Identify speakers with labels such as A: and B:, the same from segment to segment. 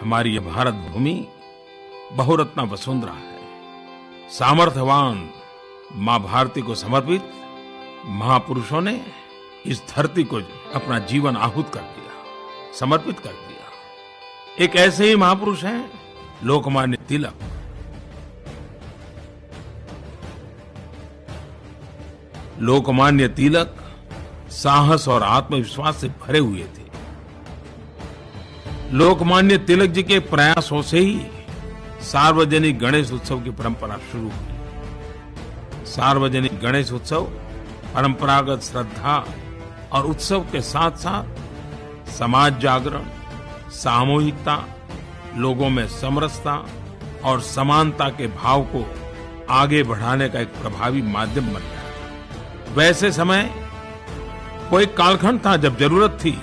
A: हमारी ये भारत भूमि बहुरत्ना वसुंधरा है। सामर्थ्यवान माँ भारती को समर्पित महापुरुषों ने इस धरती को अपना जीवन आहूत कर दिया, समर्पित कर दिया। एक ऐसे ही महापुरुष हैं लोकमान्य तिलक। लोकमान्य तिलक साहस और आत्मविश्वास से भरे हुए थे। लोकमान्य तिलक जी के प्रयासों से ही सार्वजनिक गणेश उत्सव की परंपरा शुरू हुई। सार्वजनिक गणेश उत्सव परंपरागत श्रद्धा और उत्सव के साथ साथ समाज जागरण, सामूहिकता, लोगों में समरसता और समानता के भाव को आगे बढ़ाने का एक प्रभावी माध्यम बन गया। वैसे समय कोई कालखंड था जब जरूरत थी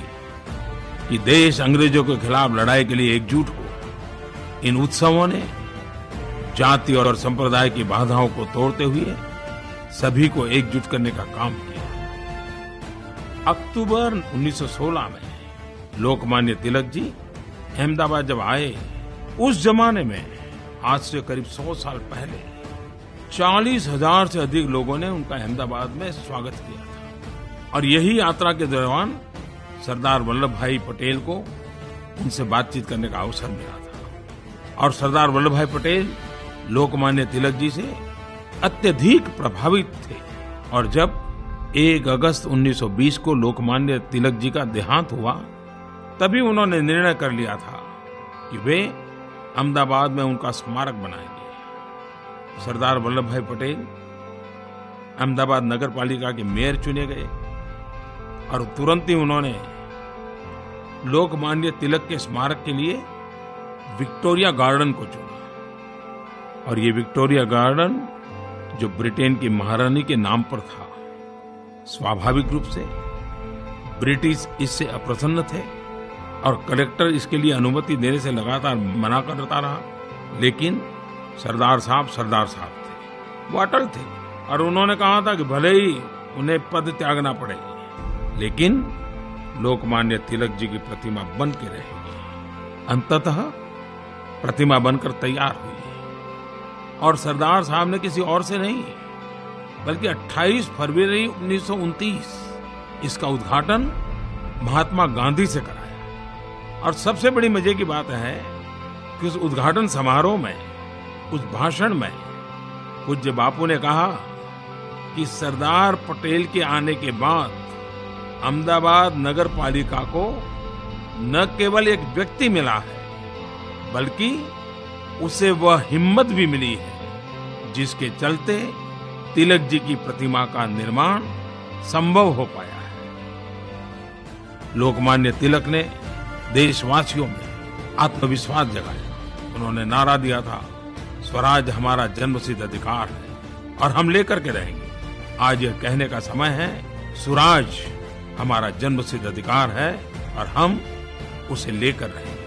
A: कि देश अंग्रेजों के खिलाफ लड़ाई के लिए एकजुट हो। इन उत्सवों ने जाति और संप्रदाय की बाधाओं को तोड़ते हुए सभी को एकजुट करने का काम किया। अक्टूबर 1916 में लोकमान्य तिलक जी अहमदाबाद जब आए, उस जमाने में आज से करीब 100 साल पहले 40,000 से अधिक लोगों ने उनका अहमदाबाद में स्वागत किया था। और यही यात्रा के दौरान सरदार वल्लभ भाई पटेल को उनसे बातचीत करने का अवसर मिला था। और सरदार वल्लभ भाई पटेल लोकमान्य तिलक जी से अत्यधिक प्रभावित थे। और जब 1 अगस्त 1920 को लोकमान्य तिलक जी का देहांत हुआ, तभी उन्होंने निर्णय कर लिया था कि वे अहमदाबाद में उनका स्मारक बनाएंगे। सरदार वल्लभ भाई पटेल अहमदाबाद नगर पालिका के मेयर चुने गए और तुरंत ही उन्होंने लोकमान्य तिलक के स्मारक के लिए विक्टोरिया गार्डन को चुना। और ये विक्टोरिया गार्डन जो ब्रिटेन की महारानी के नाम पर था, स्वाभाविक रूप से ब्रिटिश इससे अप्रसन्न थे और कलेक्टर इसके लिए अनुमति देने से लगातार मना करता रहा। लेकिन सरदार साहब थे, वो अटल थे और उन्होंने कहा था कि भले ही उन्हें पद त्यागना पड़े, लेकिन लोकमान्य तिलक जी की प्रतिमा बन के रहेगी। अंततः प्रतिमा बनकर तैयार हुई और सरदार साहब ने किसी और से नहीं बल्कि 28 फरवरी 1929 इसका उद्घाटन महात्मा गांधी से कराया। और सबसे बड़ी मजे की बात है कि उस उद्घाटन समारोह में, उस भाषण में पूज्य बापू ने कहा कि सरदार पटेल के आने के बाद अहमदाबाद नगर पालिका को न केवल एक व्यक्ति मिला है, बल्कि उसे वह हिम्मत भी मिली है जिसके चलते तिलक जी की प्रतिमा का निर्माण संभव हो पाया है। लोकमान्य तिलक ने देशवासियों में आत्मविश्वास जगाया। उन्होंने नारा दिया था, स्वराज हमारा जन्मसिद्ध अधिकार है और हम लेकर के रहेंगे। आज यह कहने का समय है, स्वराज हमारा जन्मसिद्ध अधिकार है और हम उसे लेकर रहेंगे।